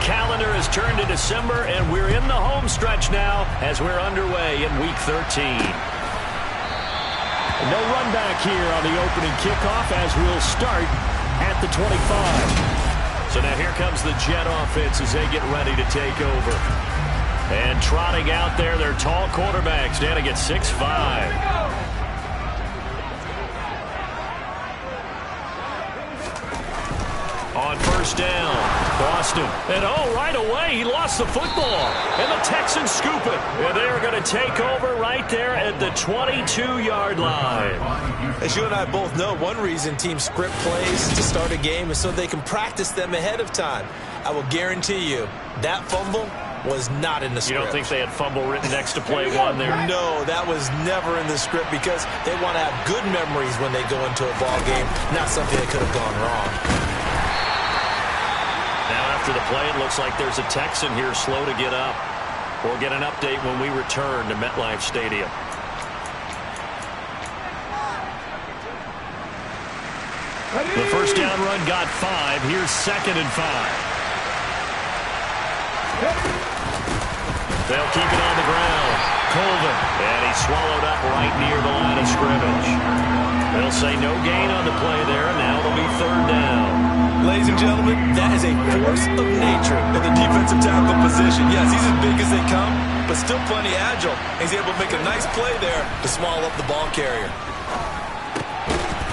calendar has turned to December, and we're in the home stretch now as we're underway in Week 13. No run back here on the opening kickoff as we'll start at the 25. So now here comes the Jet offense as they get ready to take over. And trotting out there, their tall quarterbacks standing at 6'5". On first down, Boston. And right away, he lost the football. And the Texans scoop it. And they are going to take over right there at the 22-yard line. As you and I both know, one reason teams script plays to start a game is so they can practice them ahead of time. I will guarantee you that fumble was not in the script. You don't think they had fumble written next to play one there? No, that was never in the script because they want to have good memories when they go into a ball game, not something that could have gone wrong. Now after the play, it looks like there's a Texan here slow to get up. We'll get an update when we return to MetLife Stadium. The first down run got 5. Here's 2nd and 5. They'll keep it on the ground. Colvin. And he's swallowed up right near the line of scrimmage. They'll say no gain on the play there. Now it'll be 3rd down. Ladies and gentlemen, that is a force of nature in the defensive tackle position. Yes, he's as big as they come, but still plenty agile. He's able to make a nice play there to small up the ball carrier.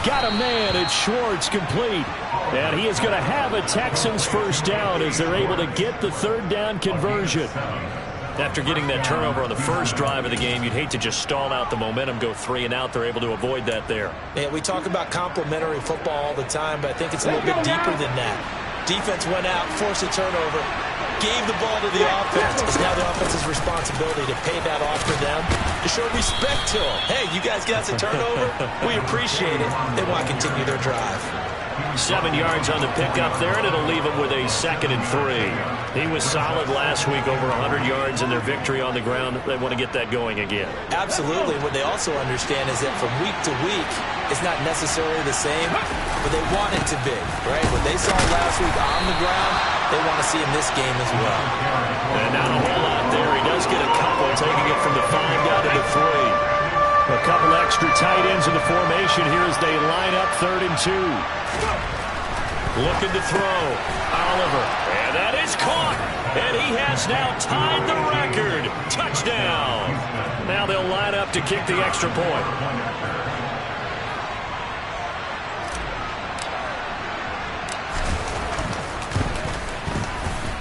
Got a man. It's Schwartz complete. And he is going to have a Texans first down as they're able to get the 3rd down conversion. After getting that turnover on the first drive of the game, you'd hate to just stall out the momentum, go 3 and out. They're able to avoid that there. Yeah, we talk about complementary football all the time, but I think it's a little bit deeper than that. Defense went out, forced a turnover, gave the ball to the offense. It's now the offense's responsibility to pay that off for them, to show respect to them. Hey, you guys got a turnover? We appreciate it. They want to continue their drive. 7 yards on the pickup there, and it'll leave him with a 2nd and 3. He was solid last week, over 100 yards in their victory on the ground. They want to get that going again. Absolutely. What they also understand is that from week to week, it's not necessarily the same, but they want it to be, right? What they saw last week on the ground, they want to see in this game as well. And not a whole lot there. He does get a couple, taking it from the 5 down to the 3. A couple extra tight ends in the formation here as they line up 3rd and 2. Looking to throw. Oliver. And that is caught. And he has now tied the record. Touchdown. Now they'll line up to kick the extra point.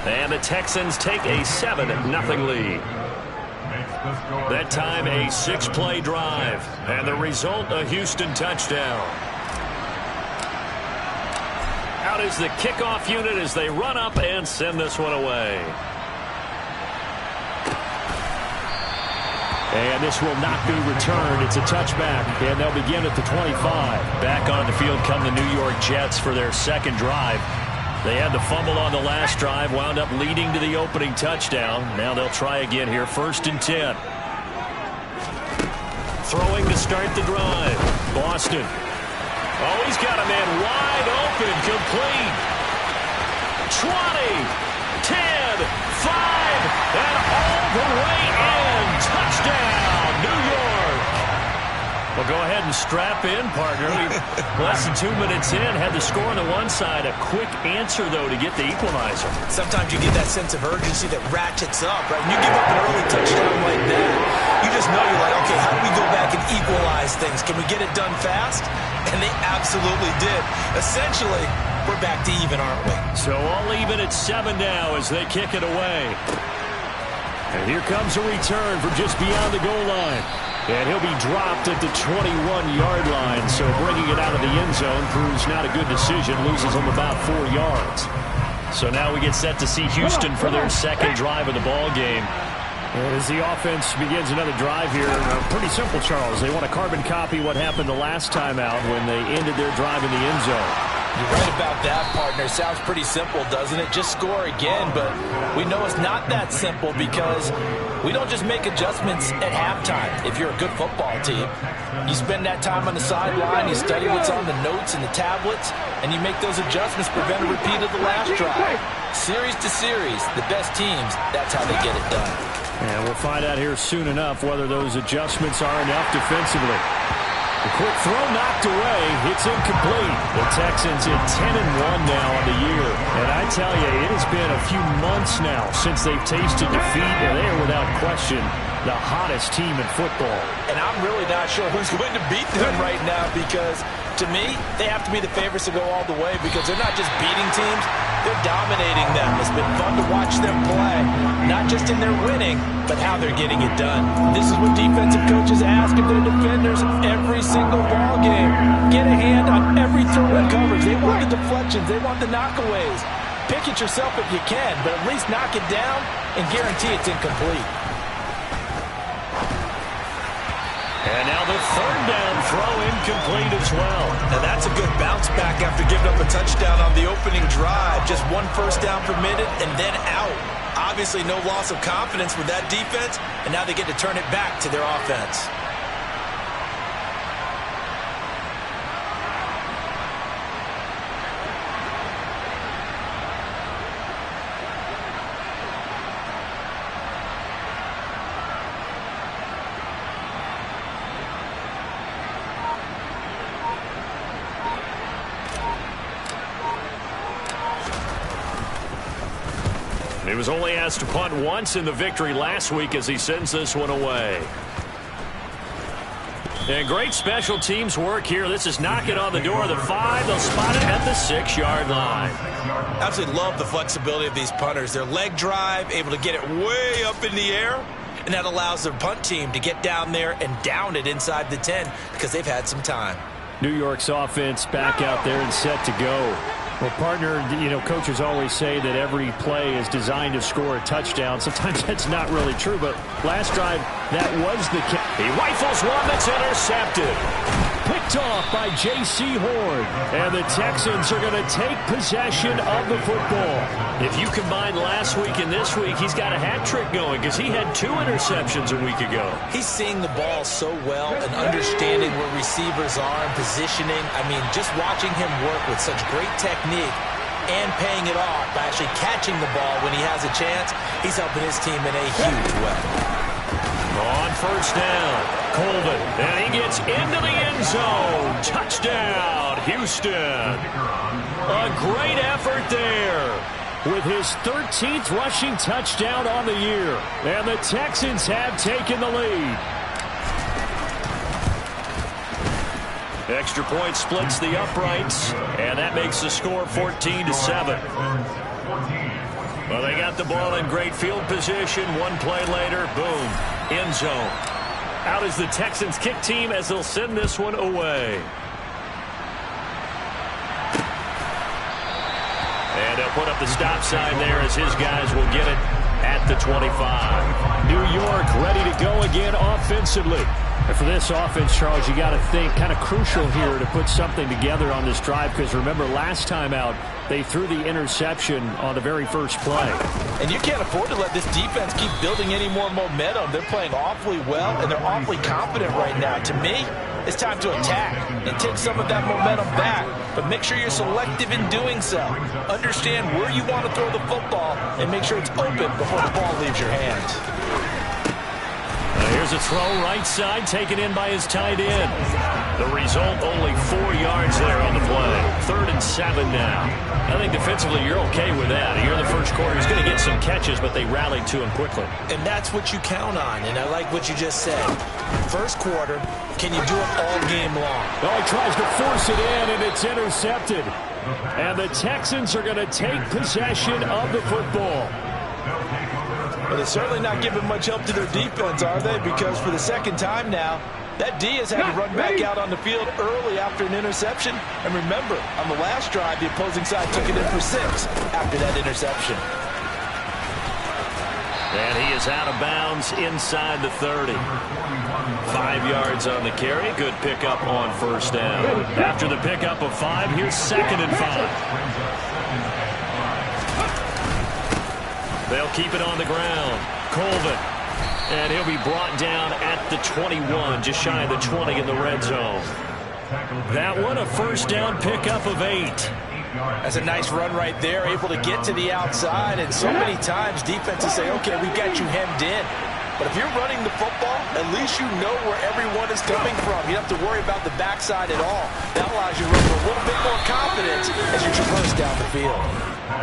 And the Texans take a 7-0 lead. That time a 6-play drive. And the result, a Houston touchdown. Out is the kickoff unit as they run up and send this one away. And this will not be returned. It's a touchback, and they'll begin at the 25. Back on the field come the New York Jets for their 2nd drive. They had the fumble on the last drive, wound up leading to the opening touchdown. Now they'll try again here, 1st and 10. Throwing to start the drive. Boston. Oh, he's got a man wide open, complete. 20, 10, 5, and all the way in. Touchdown, New York. Well, go ahead and strap in, partner. Less than 2 minutes in, had the score on the one side. A quick answer, though, to get the equalizer. Sometimes you get that sense of urgency that ratchets up, right? When you give up an early touchdown like that, you just know you're like, okay, how do we go back and equalize things? Can we get it done fast? And they absolutely did. Essentially, we're back to even, aren't we? So all even at 7 now as they kick it away. And here comes a return from just beyond the goal line. And he'll be dropped at the 21-yard line. So bringing it out of the end zone proves not a good decision. Loses him about 4 yards. So now we get set to see Houston for their 2nd drive of the ball game. As the offense begins another drive here, pretty simple, Charles. They want to carbon copy what happened the last time out when they ended their drive in the end zone. You're right about that, partner. Sounds pretty simple, doesn't it? Just score again, but we know it's not that simple because we don't just make adjustments at halftime if you're a good football team. You spend that time on the sideline, you study what's on the notes and the tablets, and you make those adjustments, prevent a repeat of the last drive. Series to series, the best teams, that's how they get it done. And we'll find out here soon enough whether those adjustments are enough defensively. The quick throw knocked away. It's incomplete. The Texans at 10-1 now on the year. And I tell you, it has been a few months now since they've tasted defeat, and they are without question the hottest team in football. And I'm really not sure who's going to beat them right now because, to me, they have to be the favorites to go all the way because they're not just beating teams, they're dominating them. It's been fun to watch them play, not just in their winning, but how they're getting it done. This is what defensive coaches ask of their defenders every single ball game. Get a hand on every throw and coverage. They want the deflections. They want the knockaways. Pick it yourself if you can, but at least knock it down and guarantee it's incomplete. And now the third down throw incomplete as well. Now that's a good bounce back after giving up a touchdown on the opening drive. Just one first down permitted and then out. Obviously no loss of confidence with that defense, and now they get to turn it back to their offense. He was only asked to punt once in the victory last week as he sends this one away. And great special teams work here. This is knocking on the door of the 5. They'll spot it at the 6-yard line. Absolutely love the flexibility of these punters. Their leg drive, able to get it way up in the air, and that allows their punt team to get down there and down it inside the 10 because they've had some time. New York's offense back out there and set to go. Well, partner, you know, coaches always say that every play is designed to score a touchdown. Sometimes that's not really true, but last drive, that was the case. He rifles one that's intercepted. Picked off by J.C. Horn. And the Texans are going to take possession of the football. If you combine last week and this week, he's got a hat trick going because he had 2 interceptions a week ago. He's seeing the ball so well and understanding where receivers are and positioning. I mean, just watching him work with such great technique and paying it off by actually catching the ball when he has a chance, he's helping his team in a huge way. On first down, Colvin, and he gets into the end zone. Touchdown, Houston. A great effort there with his 13th rushing touchdown on the year. And the Texans have taken the lead. Extra point splits the uprights, and that makes the score 14-7. Well, they got the ball in great field position. One play later, boom, end zone. Out is the Texans kick team as they'll send this one away. And they'll put up the stop sign there as his guys will get it at the 25. New York ready to go again offensively. And for this offense, Charles, you got to think kind of crucial here to put something together on this drive because remember last time out they threw the interception on the very first play. And you can't afford to let this defense keep building any more momentum. They're playing awfully well and they're awfully confident right now. To me, it's time to attack and take some of that momentum back. But make sure you're selective in doing so. Understand where you want to throw the football and make sure it's open before the ball leaves your hands. Here's a throw right side taken in by his tight end. The result, only 4 yards there on the play. 3rd and 7 now. I think defensively you're okay with that. Here in the first quarter, he's going to get some catches, but they rallied to him quickly. And that's what you count on, and I like what you just said. First quarter, can you do it all game long? Oh, he tries to force it in, and it's intercepted. And the Texans are going to take possession of the football. Well, they're certainly not giving much help to their defense, are they? Because for the second time now, that D has had to run back out on the field early after an interception. And remember, on the last drive, the opposing side took it in for 6 after that interception. And he is out of bounds inside the 30. 5 yards on the carry. Good pickup on first down. After the pickup of 5, here's 2nd and 5. They'll keep it on the ground. Colvin. And he'll be brought down at the 21, just shy of the 20 in the red zone. That one, a first down pickup of 8. That's a nice run right there, able to get to the outside. And so many times defenses say, okay, we've got you hemmed in. But if you're running the football, at least you know where everyone is coming from. You don't have to worry about the backside at all. That allows you to run with a little bit more confidence as you traverse down the field.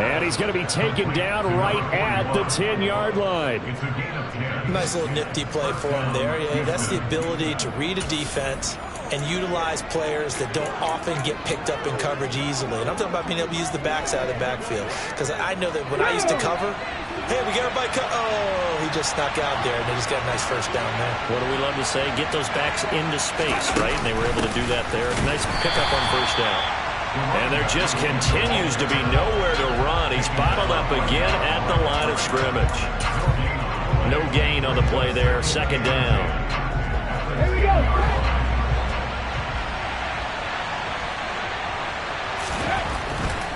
And he's going to be taken down right at the 10-yard line. Nice little nifty play for him there. Yeah, that's the ability to read a defense and utilize players that don't often get picked up in coverage easily. And I'm talking about being able to use the backside of the backfield. Because I know that when I used to cover, hey, we got everybody oh, he just snuck out there, and they just got a nice first down there. What do we love to say? Get those backs into space, right? And they were able to do that there. Nice pickup on first down. And there just continues to be nowhere to run. He's bottled up again at the line of scrimmage. No gain on the play there. Second down. Here we go.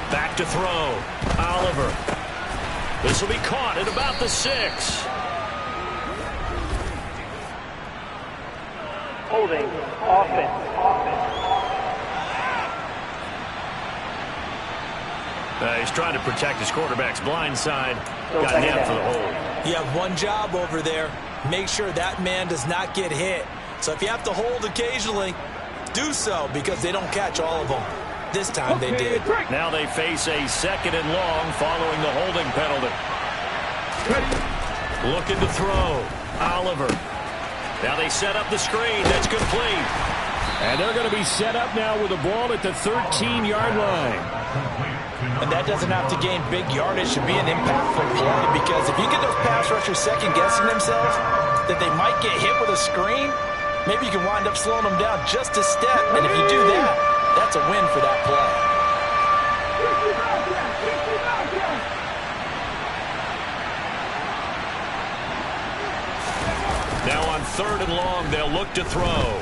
Back to throw. Oliver. This will be caught at about the 6. Holding. Offense. He's trying to protect his quarterback's blind side. Got nabbed for the hold. You have one job over there. Make sure that man does not get hit. So if you have to hold occasionally, do so, because they don't catch all of them. This time they did. Now they face a 2nd and long following the holding penalty. Looking to throw. Oliver. Now they set up the screen. That's complete. And they're going to be set up now with the ball at the 13-yard line. And that doesn't have to gain big yardage to be an impactful play, because if you get those pass rushers second-guessing themselves that they might get hit with a screen, maybe you can wind up slowing them down just a step. And if you do that, that's a win for that play. Now on 3rd and long, they'll look to throw.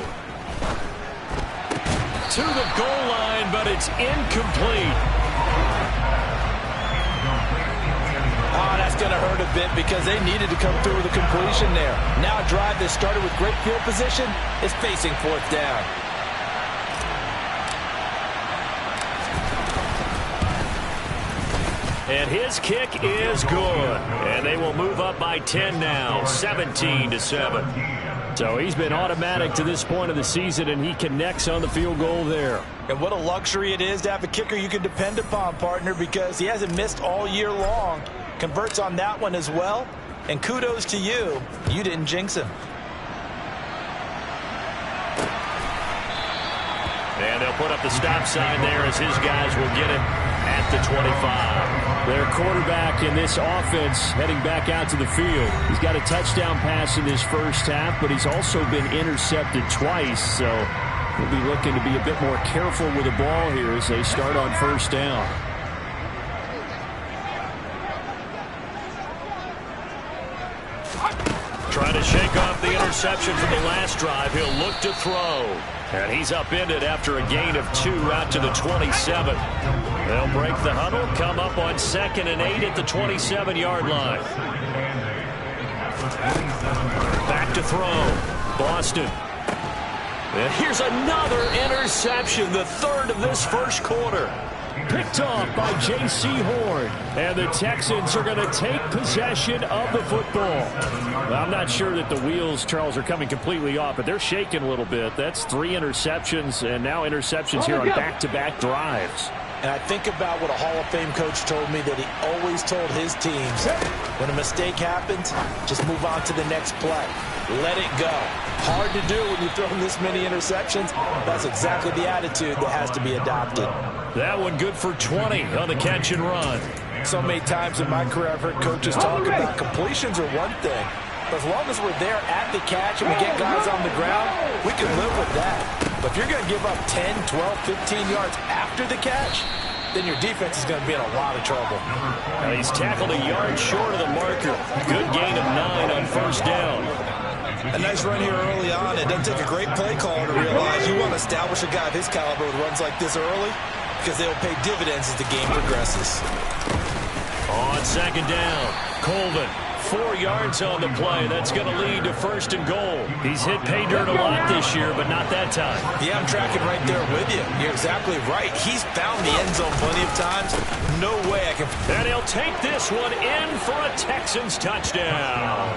To the goal line, but it's incomplete. Oh, that's going to hurt a bit, because they needed to come through with a completion there. Now a drive that started with great field position is facing 4th down. And his kick is good. And they will move up by 10 now, 17-7. So he's been automatic to this point of the season, and he connects on the field goal there. And what a luxury it is to have a kicker you can depend upon, partner, because he hasn't missed all year long. Converts on that one as well. And kudos to you. You didn't jinx him. And they'll put up the stop sign there as his guys will get it at the 25. Their quarterback in this offense heading back out to the field. He's got a touchdown pass in this first half, but he's also been intercepted twice. So we'll be looking to be a bit more careful with the ball here as they start on first down. Trying to shake off the interception from the last drive. He'll look to throw. And he's upended after a gain of 2 out to the 27. They'll break the huddle, come up on 2nd and 8 at the 27-yard line. Back to throw. Boston. And here's another interception, the 3rd of this first quarter. Picked off by J.C. Horn. And the Texans are going to take possession of the football. Well, I'm not sure that the wheels, Charles, are coming completely off, but they're shaking a little bit. That's 3 interceptions, and now interceptions here on back-to-back drives. And I think about what a Hall of Fame coach told me, that he always told his teams, when a mistake happens, just move on to the next play. Let it go. Hard to do when you've thrown this many interceptions. That's exactly the attitude that has to be adopted. That one good for 20 on the catch and run. So many times in my career I've heard coaches talk about completions are one thing. But as long as we're there at the catch and we get guys on the ground, we can live with that. But if you're going to give up 10, 12, 15 yards after the catch, then your defense is going to be in a lot of trouble. Now he's tackled a yard short of the marker. Good gain of 9 on first down. A nice run here early on. It doesn't take a great play caller to realize you want to establish a guy of his caliber with runs like this early, because they'll pay dividends as the game progresses. On second down, Colvin 4 yards on the play. That's going to lead to 1st and goal. He's hit pay dirt a lot this year, but not that time. Yeah, I'm tracking right there with you. You're exactly right. He's found the end zone plenty of times. No way I can... And he'll take this one in for a Texans touchdown.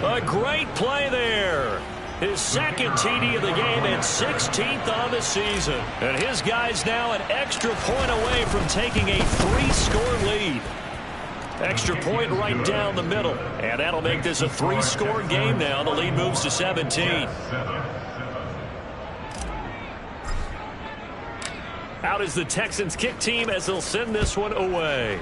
A great play there. His 2nd TD of the game and 16th on the season. And his guy's now an extra point away from taking a 3-score lead. Extra point right down the middle. And that'll make this a 3-score game now. The lead moves to 17. Out is the Texans kick team as they'll send this one away.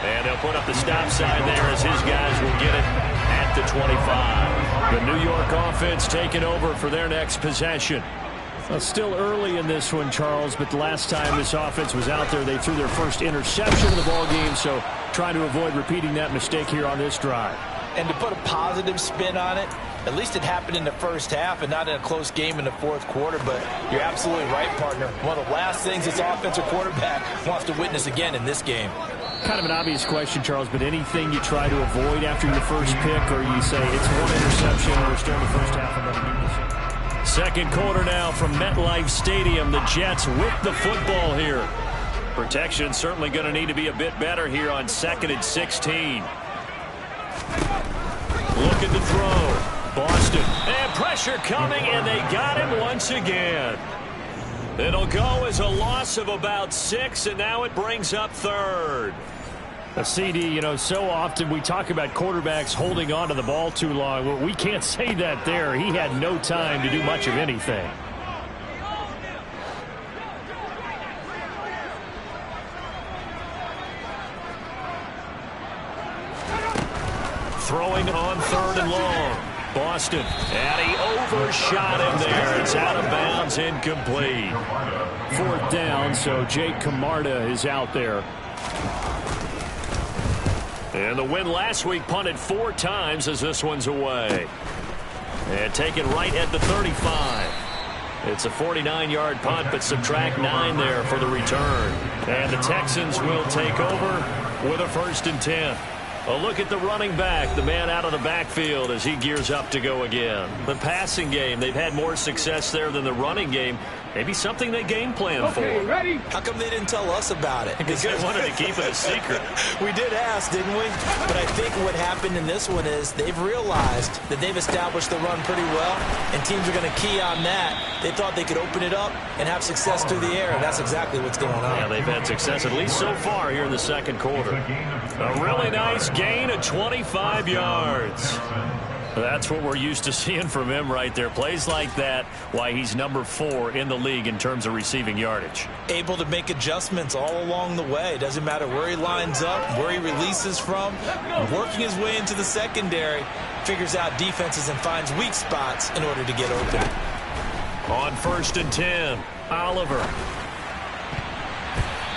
And they'll put up the stop sign there as his guys will get it at the 25. The New York offense taking over for their next possession. Well, still early in this one, Charles, but the last time this offense was out there, they threw their first interception of the ball game, so trying to avoid repeating that mistake here on this drive. And to put a positive spin on it, at least it happened in the first half and not in a close game in the 4th quarter, but you're absolutely right, partner. One of the last things this offensive quarterback wants to witness again in this game. Kind of an obvious question, Charles, but anything you try to avoid after your first pick, or you say it's 1 interception, we're still in the first half of another game. 2nd quarter now from MetLife Stadium. The Jets with the football here. Protection certainly going to need to be a bit better here on 2nd and 16. Looking to throw. Boston. And pressure coming, and they got him once again. It'll go as a loss of about 6, and now it brings up 3rd. A CD, you know, so often we talk about quarterbacks holding on to the ball too long. Well, we can't say that there. He had no time to do much of anything. Throwing on 3rd and long. Boston, and he overshot him there. It's out of bounds, incomplete. 4th down, so Jake Camarda is out there. And the win last week punted 4 times as this one's away. And taken right at the 35. It's a 49-yard punt, but subtract 9 there for the return. And the Texans will take over with a 1st and 10. A look at the running back, the man out of the backfield as he gears up to go again. The passing game, they've had more success there than the running game. Maybe something they game plan for. Ready? How come they didn't tell us about it? Because they wanted to keep it a secret. We did ask, didn't we? But I think what happened in this one is they've realized that they've established the run pretty well, and teams are going to key on that. They thought they could open it up and have success through the air, and that's exactly what's going on. Yeah, they've had success, at least so far, here in the 2nd quarter. A really nice gain of 25 yards. That's what we're used to seeing from him right there. Plays like that, why he's number 4 in the league in terms of receiving yardage. Able to make adjustments all along the way. Doesn't matter where he lines up, where he releases from. Working his way into the secondary, figures out defenses and finds weak spots in order to get open. On 1st and 10, Oliver.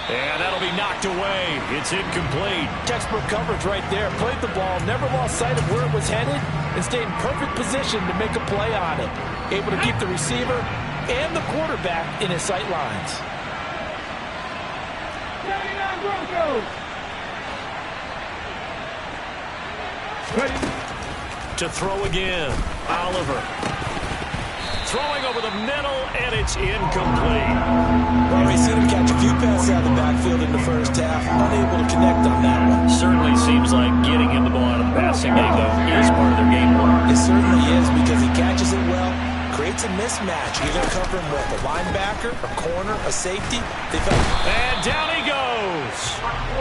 And that'll be knocked away. It's incomplete. Textbook coverage right there. Played the ball, never lost sight of where it was headed, and stayed in perfect position to make a play on it. Able to keep the receiver and the quarterback in his sight lines. 79 Broncos. Ready? To throw again, Oliver. Throwing over the middle, and it's incomplete. Well, we've seen him catch a few passes out of the backfield in the first half. Unable to connect on that one. Certainly seems like getting him the ball out of the passing game, though, is part of their game plan. It certainly is, because he catches it well, creates a mismatch. You're going to cover him with a linebacker, a corner, a safety. And down he goes.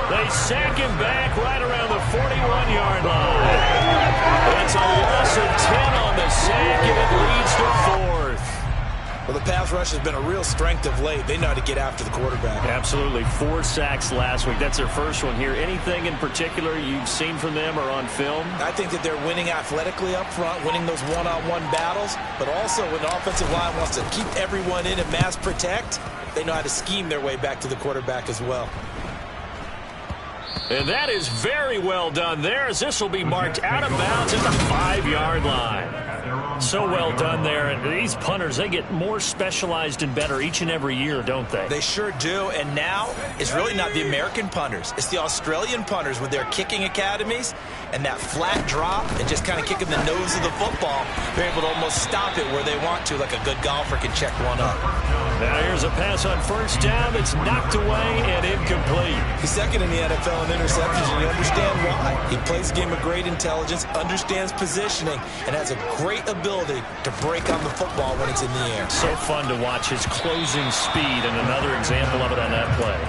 They sack him back right around the 41-yard line. That's a loss of 10 on the sack, and it leads to 4th. Well, the pass rush has been a real strength of late. They know how to get after the quarterback. Absolutely. 4 sacks last week. That's their first one here. Anything in particular you've seen from them or on film? I think that they're winning athletically up front, winning those one-on-one battles, but also when the offensive line wants to keep everyone in and mass protect, they know how to scheme their way back to the quarterback as well. And that is very well done there, as this will be marked out of bounds at the 5-yard line. So well done there. And these punters, they get more specialized and better each and every year, don't they? They sure do. And now it's really not the American punters. It's the Australian punters with their kicking academies and that flat drop and just kind of kicking the nose of the football. They're able to almost stop it where they want to, like a good golfer can check one up. Now here's a pass on first down that's knocked away and incomplete. He's second in the NFL in interceptions, and you understand why. He plays a game of great intelligence, understands positioning, and has a great ability to break on the football when it's in the air. So fun to watch his closing speed, and another example of it on that play.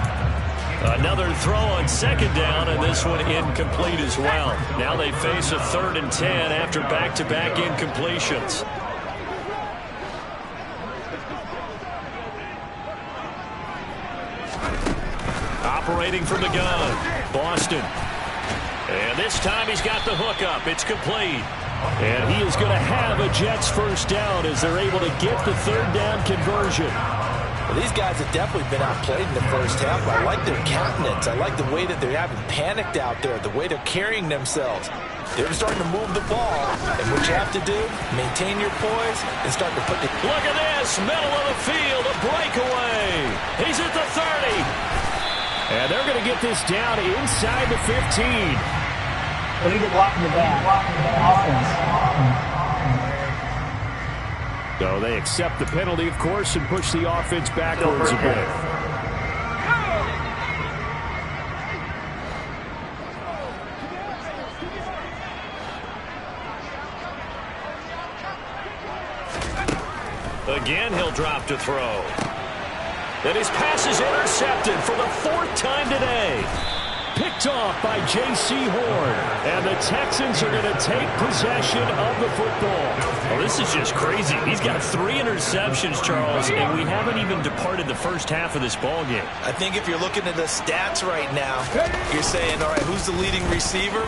Another throw on second down, and this one incomplete as well. Now they face a 3rd and 10 after back-to-back incompletions. Operating from the gun, Boston. And this time he's got the hook up. It's complete. And he is going to have a Jets first down as they're able to get the 3rd down conversion. Well, these guys have definitely been outplayed in the first half. I like their countenance. I like the way that they haven't panicked out there, the way they're carrying themselves. They're starting to move the ball. And what you have to do, maintain your poise and start to put the... Look at this, middle of the field, a breakaway. He's at the 30. And they're going to get this down inside the 15. Illegal blocking the back. Offense. So they accept the penalty, of course, and push the offense backwards a bit. Again, he'll drop to throw. And his pass is intercepted for the 4th time today. Picked off by J.C. Horn. And the Texans are going to take possession of the football. Well, this is just crazy. He's got 3 interceptions, Charles, and we haven't even departed the first half of this ballgame. I think if you're looking at the stats right now, you're saying, all right, who's the leading receiver?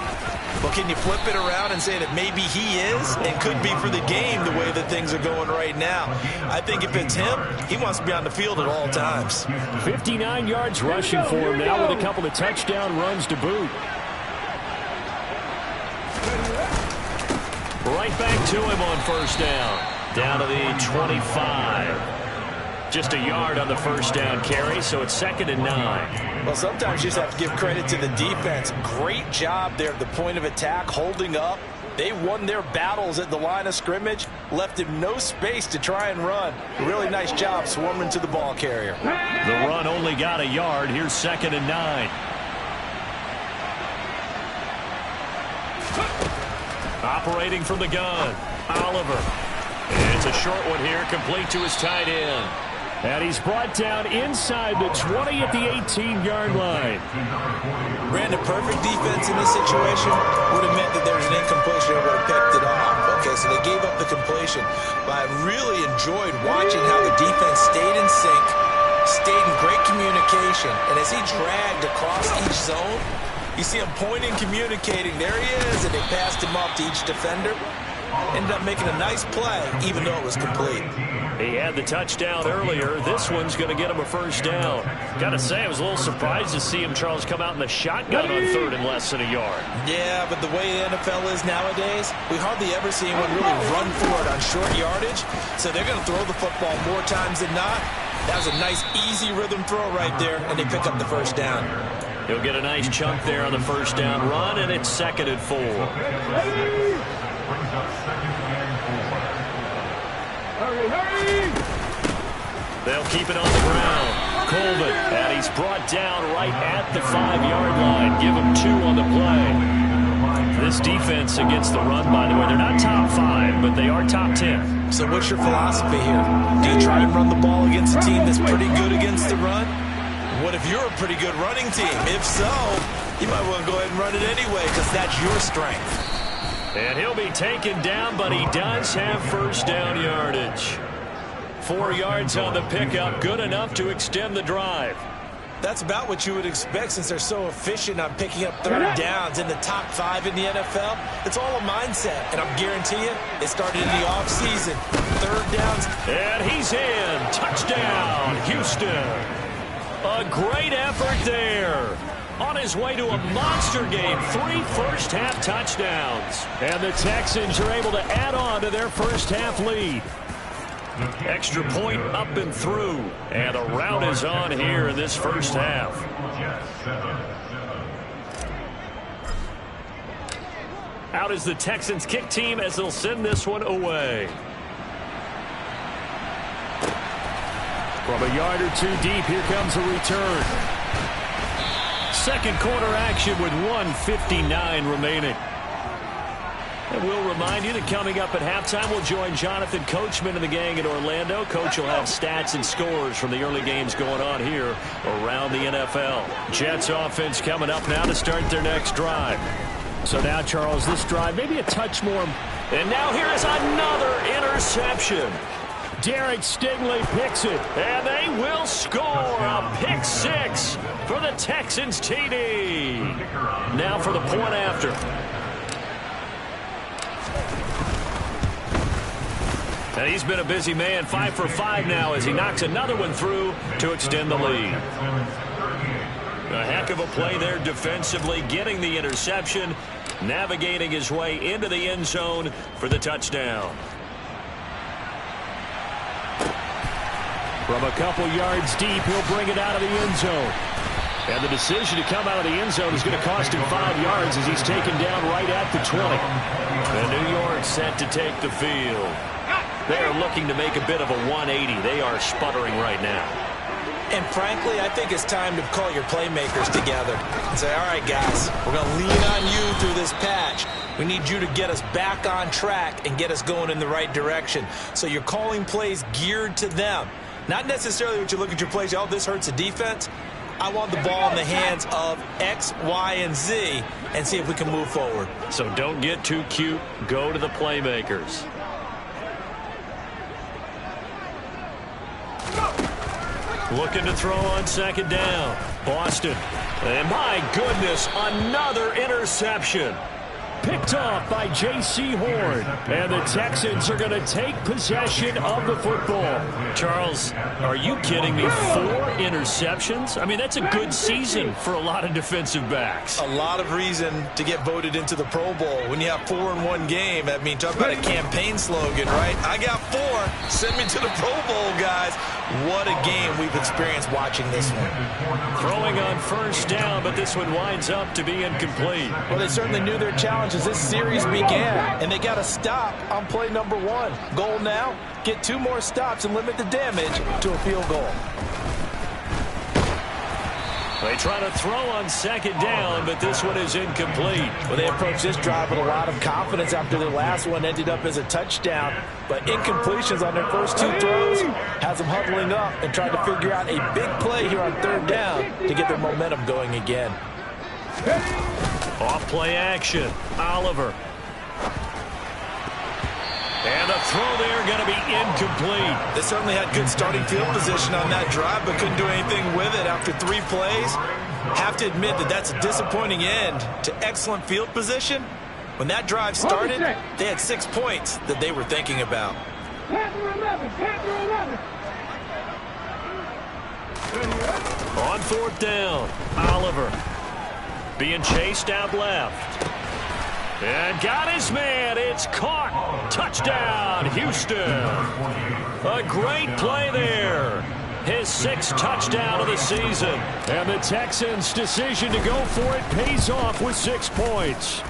Well, can you flip it around and say that maybe he is and could be for the game the way that things are going right now? I think if it's him, he wants to be on the field at all times. 59 yards rushing for him now with a couple of touchdown runs to boot. Right back to him on first down. Down to the 25. Just a yard on the first down carry, so it's 2nd and 9. Well, sometimes you just have to give credit to the defense. Great job there at the point of attack, holding up. They won their battles at the line of scrimmage, left him no space to try and run. Really nice job swarming to the ball carrier. The run only got a yard. Here's 2nd and 9. Operating from the gun, Oliver. And it's a short one here, complete to his tight end. And he's brought down inside the 20 at the 18-yard line. Brandon, perfect defense in this situation would have meant that there's an incompletion and would have picked it off. Okay, so they gave up the completion. But I really enjoyed watching how the defense stayed in sync, stayed in great communication. And as he dragged across each zone, you see him pointing, communicating. There he is, and they passed him off to each defender. Ended up making a nice play, even though it was complete. He had the touchdown earlier. This one's going to get him a first down. Got to say, I was a little surprised to see him, Charles, come out in the shotgun on 3rd and less than a yard. Yeah, but the way the NFL is nowadays, we hardly ever see anyone really run for it on short yardage. So they're going to throw the football more times than not. That was a nice, easy rhythm throw right there, and they pick up the first down. He'll get a nice chunk there on the first down run, and it's 2nd and 4. They'll keep it on the ground. Colvin, and he's brought down right at the 5-yard line. Give him 2 on the play. This defense against the run, by the way, they're not top 5, but they are top 10. So what's your philosophy here? Do you try and run the ball against a team that's pretty good against the run? What if you're a pretty good running team? If so, you might want to go ahead and run it anyway because that's your strength. And he'll be taken down, but he does have first down yardage. 4 yards on the pickup, good enough to extend the drive. That's about what you would expect since they're so efficient on picking up 3rd downs in the top 5 in the NFL. It's all a mindset, and I'll guarantee you it started in the offseason. 3rd downs. And he's in. Touchdown, Houston. A great effort there. on his way to a monster game. 3 first-half touchdowns. And the Texans are able to add on to their first-half lead. Extra point up and through. And the rout is on here in this first half. Out is the Texans kick team as they'll send this one away. From a yard or two deep, here comes a return. Second quarter action with 1:59 remaining. And we'll remind you that coming up at halftime, we'll join Jonathan Coachman and the gang in Orlando. Coach will have stats and scores from the early games going on here around the NFL. Jets offense coming up now to start their next drive. So now, Charles, this drive maybe a touch more. And now here is another interception. Derek Stingley picks it, and they will score a pick 6 for the Texans TD. Now for the point after. And he's been a busy man, 5 for 5 now as he knocks another one through to extend the lead. A heck of a play there defensively, getting the interception, navigating his way into the end zone for the touchdown. From a couple yards deep, he'll bring it out of the end zone. And the decision to come out of the end zone is going to cost him 5 yards as he's taken down right at the 20. And New York set to take the field. They're looking to make a bit of a 180. They are sputtering right now. And frankly, I think it's time to call your playmakers together and say, all right, guys, we're going to lean on you through this patch. We need you to get us back on track and get us going in the right direction. So you're calling plays geared to them. Not necessarily what you look at your plays, oh, this hurts the defense. I want the ball in the hands of X, Y, and Z and see if we can move forward. So don't get too cute. Go to the playmakers. Looking to throw on second down. Boston. And my goodness, another interception. Picked off by J.C. Horn. And the Texans are going to take possession of the football. Charles, are you kidding me? 4 interceptions? I mean, that's a good season for a lot of defensive backs. A lot of reason to get voted into the Pro Bowl. When you have 4 in one game, I mean, talk about a campaign slogan, right? I got 4. Send me to the Pro Bowl, guys. What a game we've experienced watching this one. Throwing on first down, but this one winds up to be incomplete. Well, they certainly knew their challenge as this series began, and they got to stop on play number 1. Goal now, get 2 more stops and limit the damage to a field goal. They try to throw on second down, but this one is incomplete. Well, they approached this drive with a lot of confidence after their last one ended up as a touchdown. But incompletions on their first 2 throws has them huddling up and trying to figure out a big play here on third down to get their momentum going again. Off play action. Oliver. And the throw there going to be incomplete. They certainly had good starting field position on that drive, but couldn't do anything with it after 3 plays. Have to admit that that's a disappointing end to excellent field position. When that drive started, they had 6 points that they were thinking about. On fourth down, Oliver being chased out left. And got his man. It's caught. Touchdown, Houston. A great play there. His 6th touchdown of the season. And the Texans' decision to go for it pays off with 6 points.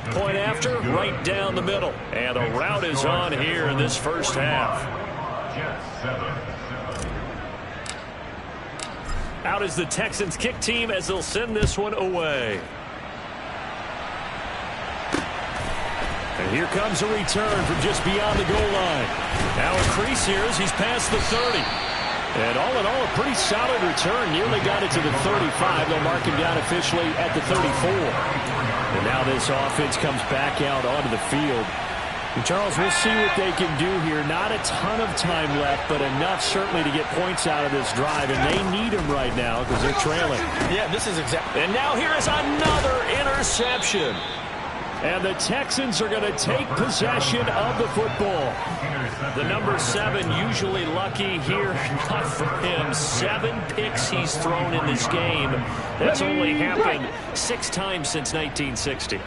Point after, right down the middle. And the rout is on here in this first half. Out is the Texans kick team as they'll send this one away. And here comes a return from just beyond the goal line. Now a crease here as he's past the 30. And all in all, a pretty solid return. Nearly got it to the 35. They'll mark him down officially at the 34. And now this offense comes back out onto the field. And Charles, we'll see what they can do here. Not a ton of time left, but enough certainly to get points out of this drive. And they need them right now because they're trailing. Yeah, this is exactly. And now here is another interception. And the Texans are going to take possession of the football. The number 7 usually lucky here. Not for him. 7 picks he's thrown in this game. That's only happened 6 times since 1960.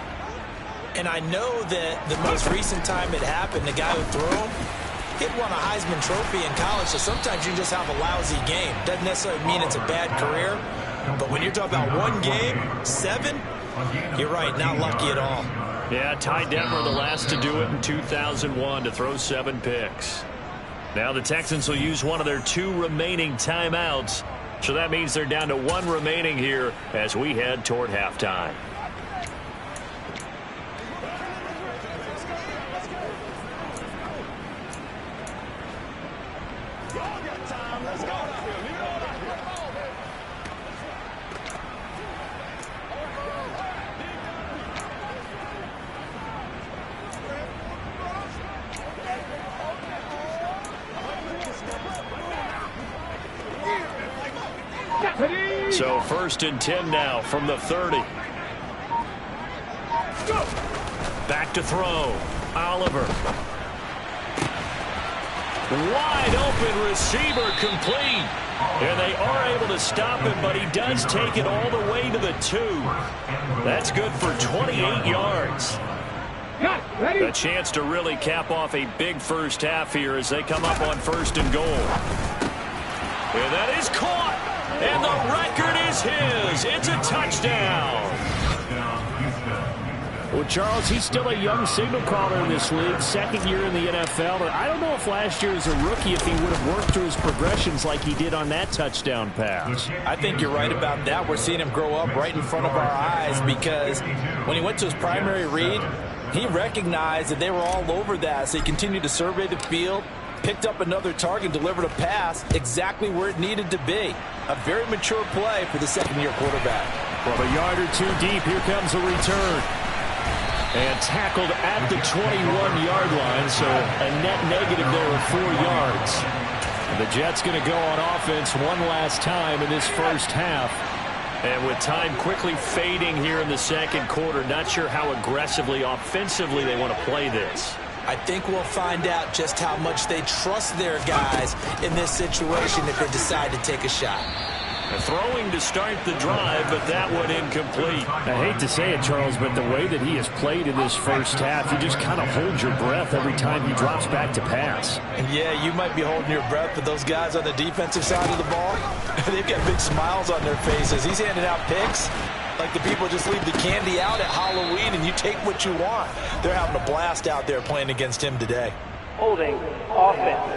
And I know that the most recent time it happened, the guy who threw him, he won a Heisman Trophy in college, so sometimes you just have a lousy game. Doesn't necessarily mean it's a bad career, but when you're talking about one game, 7, you're right, not lucky at all. Yeah, Ty Detmer, the last to do it in 2001, to throw 7 picks. Now the Texans will use one of their 2 remaining timeouts, so that means they're down to 1 remaining here as we head toward halftime. So 1st and 10 now from the 30. Back to throw. Oliver. Wide open receiver, complete. And they are able to stop him, but he does take it all the way to the 2. That's good for 28 yards. A chance to really cap off a big first half here as they come up on 1st and goal. And that is caught. And the record is his. It's a touchdown. Well, Charles, he's still a young signal caller in this league, 2nd year in the NFL. But I don't know if last year as a rookie if he would have worked through his progressions like he did on that touchdown pass. I think you're right about that. We're seeing him grow up right in front of our eyes because when he went to his primary read, he recognized that they were all over that. So he continued to survey the field, picked up another target, delivered a pass exactly where it needed to be. A very mature play for the 2nd-year quarterback. From a yard or 2 deep, here comes a return. And tackled at the 21-yard line, so a net negative there of 4 yards. And the Jets going to go on offense one last time in this first half. And with time quickly fading here in the 2nd quarter, not sure how aggressively, offensively they want to play this. I think we'll find out just how much they trust their guys in this situation if they decide to take a shot. Throwing to start the drive, but that one incomplete. I hate to say it, Charles, but the way that he has played in this first half, you just kind of hold your breath every time he drops back to pass. And yeah, you might be holding your breath, but those guys on the defensive side of the ball, they've got big smiles on their faces. He's handing out picks like the people just leave the candy out at Halloween and you take what you want. They're having a blast out there playing against him today. Holding, offense.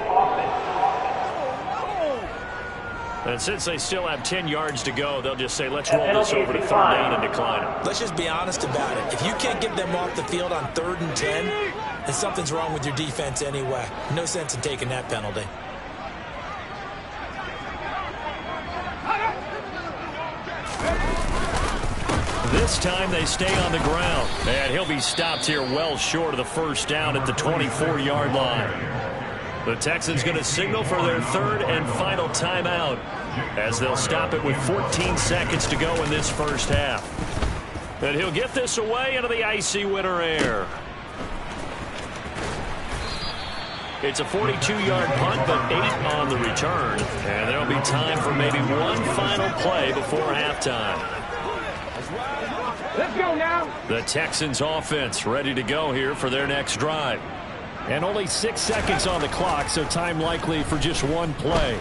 And since they still have 10 yards to go, they'll just say, let's roll this over to 3rd down and decline them. Let's just be honest about it. If you can't get them off the field on 3rd and 10, then something's wrong with your defense anyway. No sense in taking that penalty. This time they stay on the ground. And he'll be stopped here well short of the 1st down at the 24-yard line. The Texans going to signal for their 3rd and final timeout as they'll stop it with 14 seconds to go in this first half. And he'll get this away into the icy winter air. It's a 42-yard punt, but 8 on the return. And there'll be time for maybe one final play before halftime. Let's go now. The Texans offense ready to go here for their next drive. And only 6 seconds on the clock, so time likely for just one play.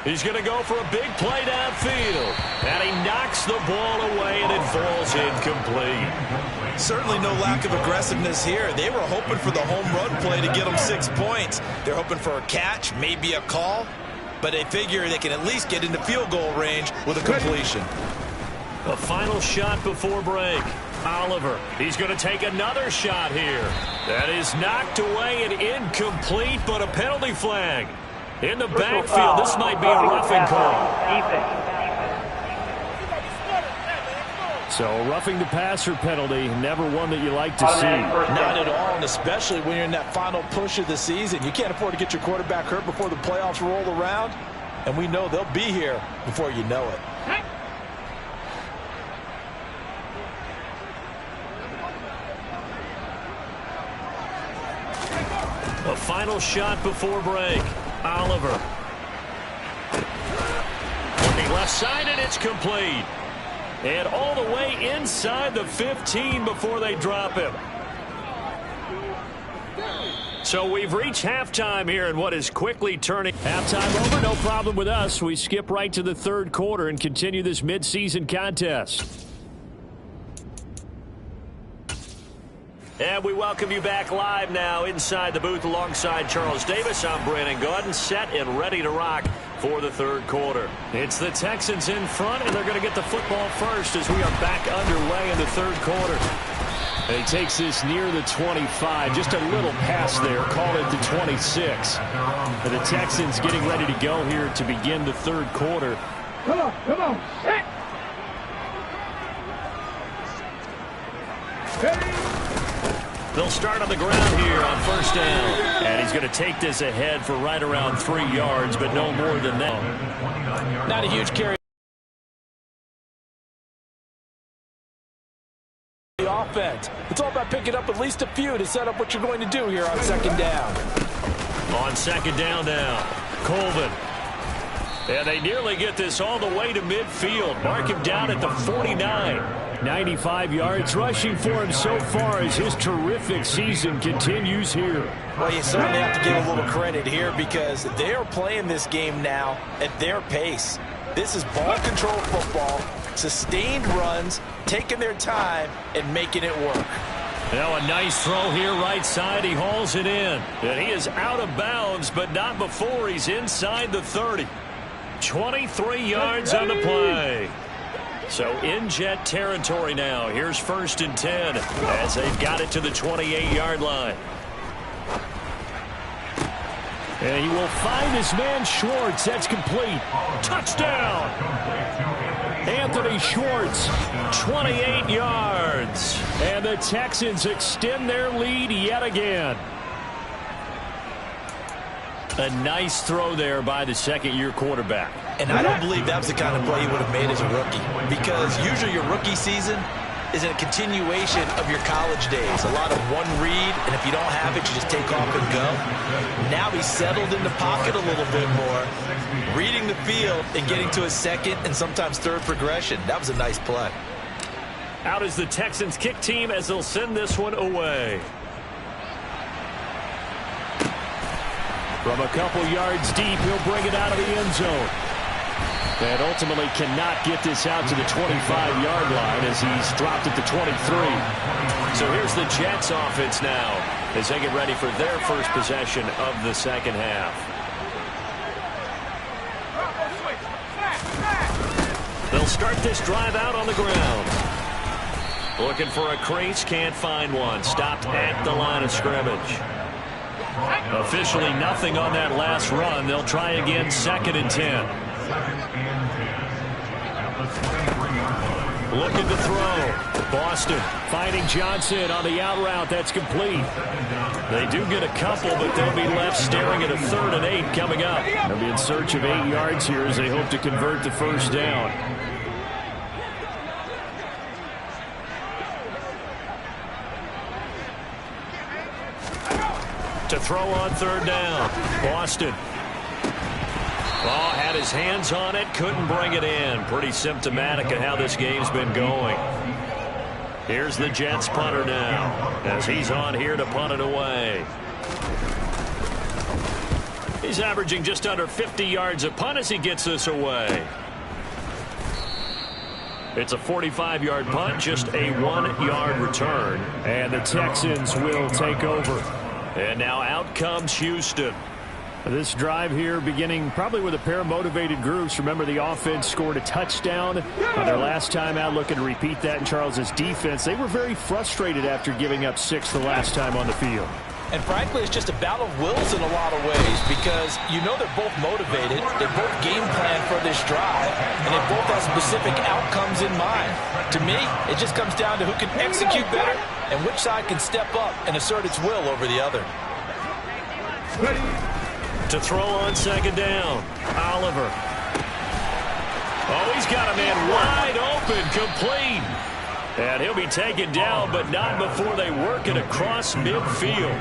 He's going to go for a big play downfield. And he knocks the ball away, and it falls incomplete. Certainly no lack of aggressiveness here. They were hoping for the home run play to get them 6 points. They're hoping for a catch, maybe a call. But they figure they can at least get into field goal range with a completion. A final shot before break. Oliver, he's going to take another shot here. That is knocked away and incomplete, but a penalty flag. In the backfield, this might be a roughing call. So a roughing the passer penalty, never one that you like to see. Not at all, and especially when you're in that final push of the season. You can't afford to get your quarterback hurt before the playoffs roll around, and we know they'll be here before you know it. A final shot before break. Oliver. Looking left side, and it's complete. And all the way inside the 15 before they drop him. So we've reached halftime here in what is quickly turning. Halftime over, no problem with us. We skip right to the third quarter and continue this midseason contest. And we welcome you back live now inside the booth alongside Charles Davis. I'm Brandon Gaudin, set and ready to rock for the third quarter. It's the Texans in front, and they're going to get the football first as we are back underway in the third quarter. And he takes this near the 25, just a little pass there, call it the 26. And the Texans getting ready to go here to begin the third quarter. Come on. Hey. They'll start on the ground here on first down. And he's going to take this ahead for right around 3 yards, but no more than that. Not a huge carry. The offense. It's all about picking up at least a few to set up what you're going to do here on second down. On second down now, Colvin. And they nearly get this all the way to midfield. Mark him down at the 49. 95 yards rushing for him so far as his terrific season continues here. Well, you certainly have to give a little credit here because they are playing this game now at their pace. This is ball control football, sustained runs, taking their time, and making it work. Now a nice throw here right side. He hauls it in. And he is out of bounds, but not before he's inside the 30. 23 yards on the play. So in Jet territory now. Here's first and 10 as they've got it to the 28-yard line. And he will find his man Schwartz. That's complete. Touchdown. Anthony Schwartz, 28 yards. And the Texans extend their lead yet again. A nice throw there by the second-year quarterback. And I don't believe that was the kind of play he would have made as a rookie, because usually your rookie season is a continuation of your college days. A lot of one read, and if you don't have it, you just take off and go. Now he's settled in the pocket a little bit more, reading the field and getting to his second and sometimes third progression. That was a nice play. Out is the Texans kick team as they'll send this one away. From a couple yards deep, he'll bring it out of the end zone. And ultimately cannot get this out to the 25-yard line as he's dropped at the 23. So here's the Jets offense now as they get ready for their first possession of the second half. They'll start this drive out on the ground. Looking for a crease, can't find one. Stopped at the line of scrimmage. Officially nothing on that last run. They'll try again, second and 10. Looking to throw. Boston finding Johnson on the out route. That's complete. They do get a couple, but they'll be left staring at a 3rd and 8 coming up. They'll be in search of 8 yards here as they hope to convert the first down. To throw on 3rd down. Boston. Oh, had his hands on it, couldn't bring it in. Pretty symptomatic of how this game's been going. Here's the Jets punter now as he's on here to punt it away. He's averaging just under 50 yards a punt as he gets this away. It's a 45-yard punt, just a 1-yard return. And the Texans will take over. And now out comes Houston. This drive here beginning probably with a pair of motivated groups. Remember, the offense scored a touchdown on their last time out. Looking to repeat that in Charles's defense. They were very frustrated after giving up 6 the last time on the field. And frankly, it's just a battle of wills in a lot of ways because you know they're both motivated. They both game plan for this drive, and they both have specific outcomes in mind. To me, it just comes down to who can execute better and which side can step up and assert its will over the other. To throw on second down, Oliver. Oh, he's got a man wide open, complete. And he'll be taken down, but not before they work it across midfield.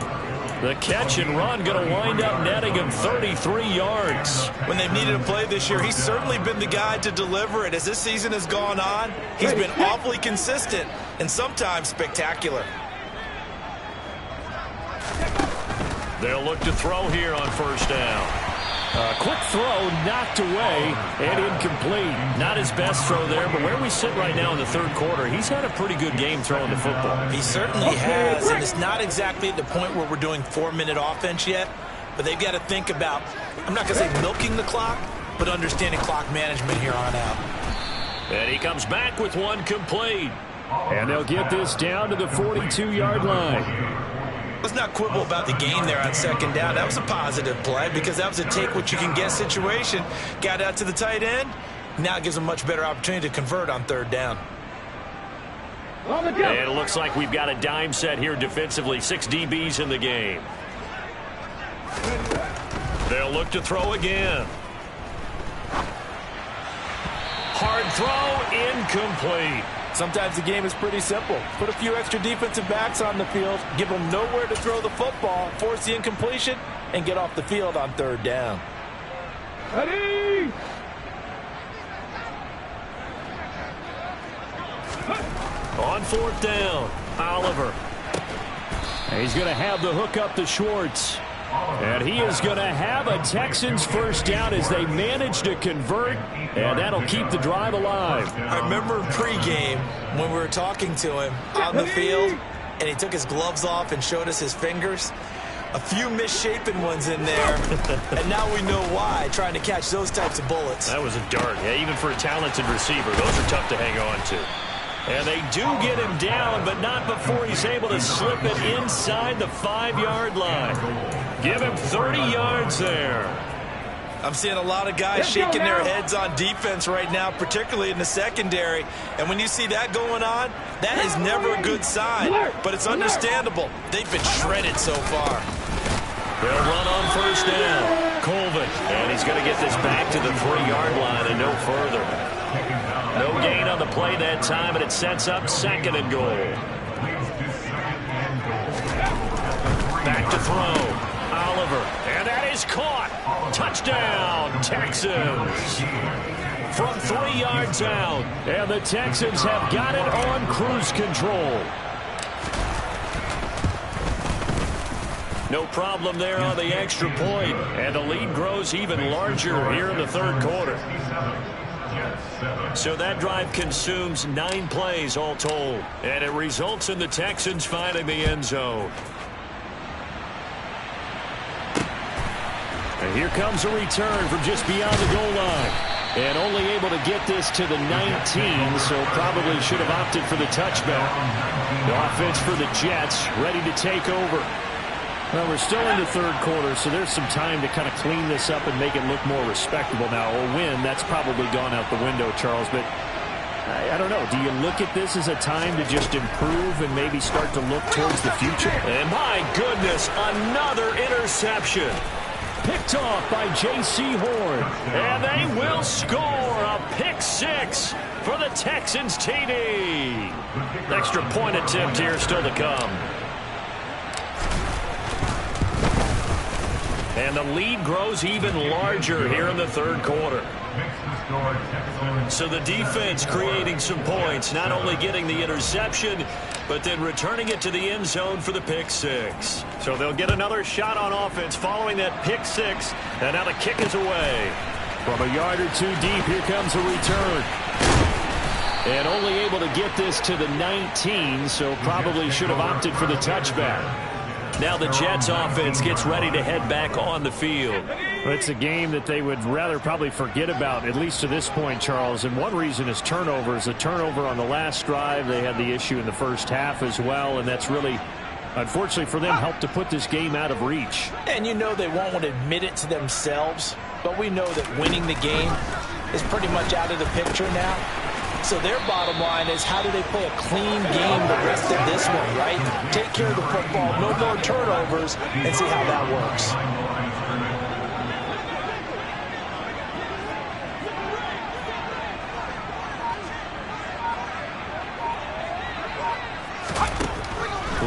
The catch and run going to wind up netting him 33 yards. When they've needed a play this year, he's certainly been the guy to deliver it. As this season has gone on, he's been awfully consistent and sometimes spectacular. They'll look to throw here on first down. Quick throw knocked away and incomplete. Not his best throw there, but where we sit right now in the third quarter, he's had a pretty good game throwing the football. He certainly has, and it's not exactly at the point where we're doing 4-minute offense yet, but they've got to think about, I'm not going to say milking the clock, but understanding clock management here on out. And he comes back with one complete. And they'll get this down to the 42-yard line. Let's not quibble about the game there on second down. That was a positive play because that was a take-what-you-can-get situation. Got out to the tight end. Now it gives them a much better opportunity to convert on third down. And it looks like we've got a dime set here defensively. 6 DBs in the game. They'll look to throw again. Hard throw, incomplete. Sometimes the game is pretty simple. Put a few extra defensive backs on the field, give them nowhere to throw the football, force the incompletion, and get off the field on third down. Ready? On fourth down, Oliver. And he's going to have the hook up to Schwartz. And he is going to have a Texans first down as they manage to convert, and that'll keep the drive alive. I remember pregame when we were talking to him on the field, and he took his gloves off and showed us his fingers. A few misshapen ones in there, and now we know why, trying to catch those types of bullets. That was a dart. Yeah, even for a talented receiver, those are tough to hang on to. And they do get him down, but not before he's able to slip it inside the 5-yard line. Give him 30 yards there. I'm seeing a lot of guys shaking their heads on defense right now, particularly in the secondary. And when you see that going on, that is never a good sign. But it's understandable. They've been shredded so far. They'll run on first down. Colvin. And he's going to get this back to the 3-yard line and no further. No gain on the play that time, and it sets up second and goal. Back to throw. Oliver, and that is caught. Touchdown, Texans. From 3 yards out, and the Texans have got it on cruise control. No problem there on the extra point, and the lead grows even larger here in the third quarter. So that drive consumes 9 plays all told, and it results in the Texans finding the end zone. And here comes a return from just beyond the goal line. And only able to get this to the 19, so probably should have opted for the touchback. The offense for the Jets ready to take over. Well, we're still in the third quarter, so there's some time to kind of clean this up and make it look more respectable now. A win, that's probably gone out the window, Charles. But I don't know. Do you look at this as a time to just improve and maybe start to look towards the future? And my goodness, another interception. Picked off by J.C. Horn. And they will score a pick 6 for the Texans TD. Extra point attempt here still to come. And the lead grows even larger here in the third quarter. So the defense creating some points, not only getting the interception, but then returning it to the end zone for the pick 6. So they'll get another shot on offense following that pick 6, and now the kick is away. From a yard or two deep, here comes a return. And only able to get this to the 19, so probably should have opted for the touchback. Now the Jets offense gets ready to head back on the field. Well, it's a game that they would rather probably forget about, at least to this point, Charles. And one reason is turnovers. A turnover on the last drive. They had the issue in the first half as well, and that's really, unfortunately for them, helped to put this game out of reach. And you know they won't want to admit it to themselves, but we know that winning the game is pretty much out of the picture now. So their bottom line is, how do they play a clean game the rest of this one, right? Take care of the football, no more turnovers, and see how that works.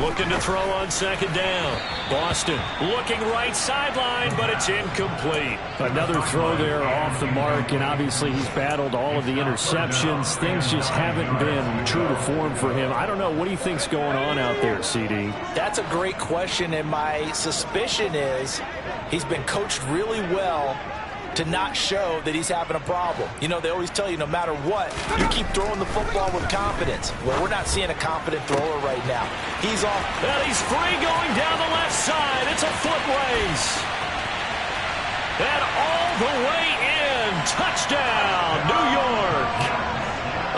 Looking to throw on second down. Boston looking right sideline, but it's incomplete. Another throw there off the mark, and obviously he's battled all of the interceptions. Things just haven't been true to form for him. I don't know. What do you think's going on out there, CD? That's a great question, and my suspicion is he's been coached really well to not show that he's having a problem. You know, they always tell you no matter what, you keep throwing the football with confidence. Well, we're not seeing a confident thrower right now. He's off. And he's free going down the left side. It's a foot race. And all the way in. Touchdown, New York.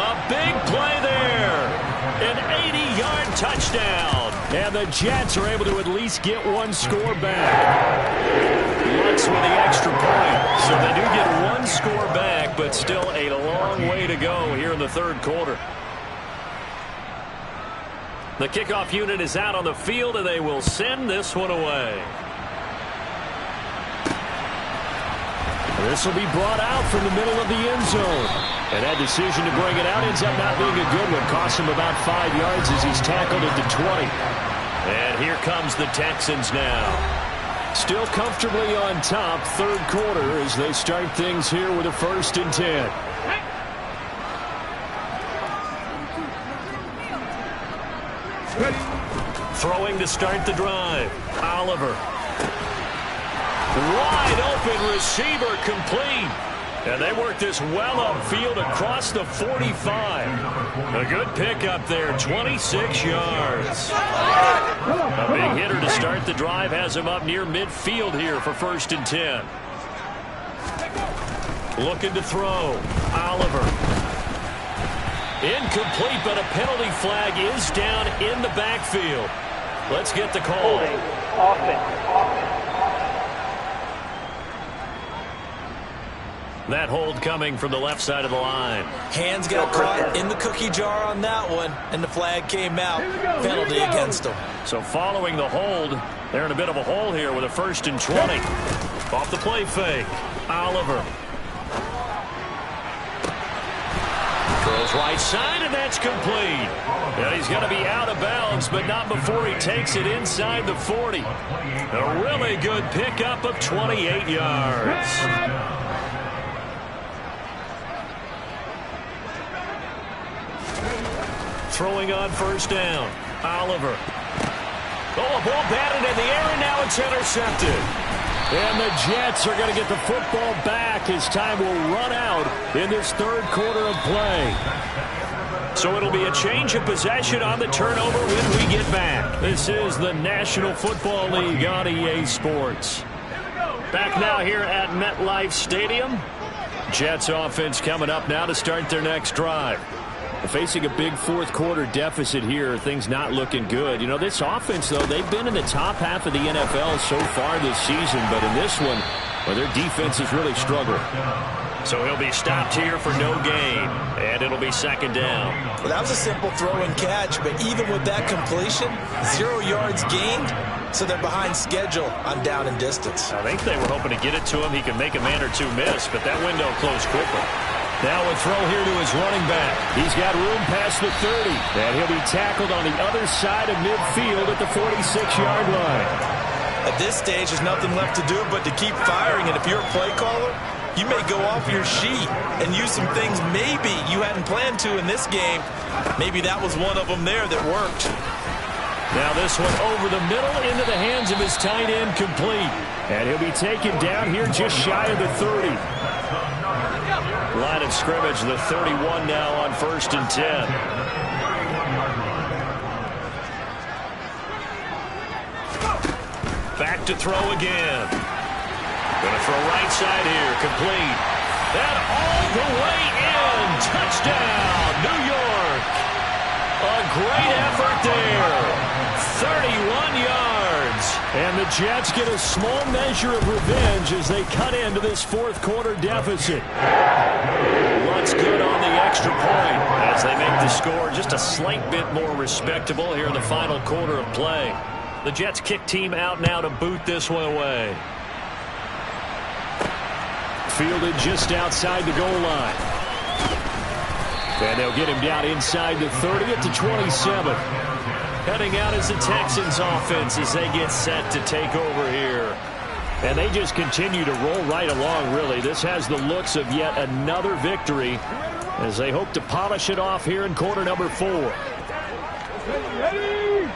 A big play there. An 80-yard touchdown. And the Jets are able to at least get one score back. Lutz with the extra point. So they do get one score back, but still a long way to go here in the third quarter. The kickoff unit is out on the field, and they will send this one away. This will be brought out from the middle of the end zone. And that decision to bring it out ends up not being a good one. Costs him about 5 yards as he's tackled at the 20. And here comes the Texans now. Still comfortably on top, third quarter, as they start things here with a 1st and 10. Throwing to start the drive. Oliver. Wide open receiver, complete. And they work this well upfield across the 45. A good pickup there, 26 yards. A big hitter to start the drive has him up near midfield here for 1st and 10. Looking to throw. Oliver. Incomplete, but a penalty flag is down in the backfield. Let's get the call. That hold coming from the left side of the line. Hands got caught in the cookie jar on that one, and the flag came out. Penalty against him. So following the hold, they're in a bit of a hole here with a 1st and 20. Off the play fake. Oliver. Throws right side, and that's complete. And he's going to be out of bounds, but not before he takes it inside the 40. A really good pickup of 28 yards. Throwing on 1st down. Oliver. Oh, a ball batted in the air, and now it's intercepted. And the Jets are going to get the football back as time will run out in this third quarter of play. So it'll be a change of possession on the turnover when we get back. This is the National Football League on EA Sports. Back now here at MetLife Stadium. Jets offense coming up now to start their next drive. Facing a big fourth quarter deficit here, things not looking good. You know, this offense, though, they've been in the top half of the NFL so far this season, but in this one, well, their defense has really struggled. So he'll be stopped here for no gain, and it'll be 2nd down. Well, that was a simple throw and catch, but even with that completion, 0 yards gained, so they're behind schedule on down and distance. I think they were hoping to get it to him. He could make a man or two miss, but that window closed quickly. Now a throw here to his running back. He's got room past the 30, and he'll be tackled on the other side of midfield at the 46-yard line. At this stage, there's nothing left to do but to keep firing, and if you're a play caller, you may go off your sheet and use some things maybe you hadn't planned to in this game. Maybe that was one of them there that worked. Now this one over the middle into the hands of his tight end, complete. And he'll be taken down here just shy of the 30. Line of scrimmage, the 31 now on 1st and 10. Back to throw again. Going to throw right side here, complete. And all the way in. Touchdown, New York. A great effort there. 31 yards. And the Jets get a small measure of revenge as they cut into this fourth quarter deficit. Lutz good on the extra point as they make the score just a slight bit more respectable here in the final quarter of play. The Jets kick team out now to boot this one away. Fielded just outside the goal line. And they'll get him down inside the 30 at the 27. Heading out is the Texans offense as they get set to take over here. And they just continue to roll right along, really. This has the looks of yet another victory as they hope to polish it off here in quarter number 4. Ready?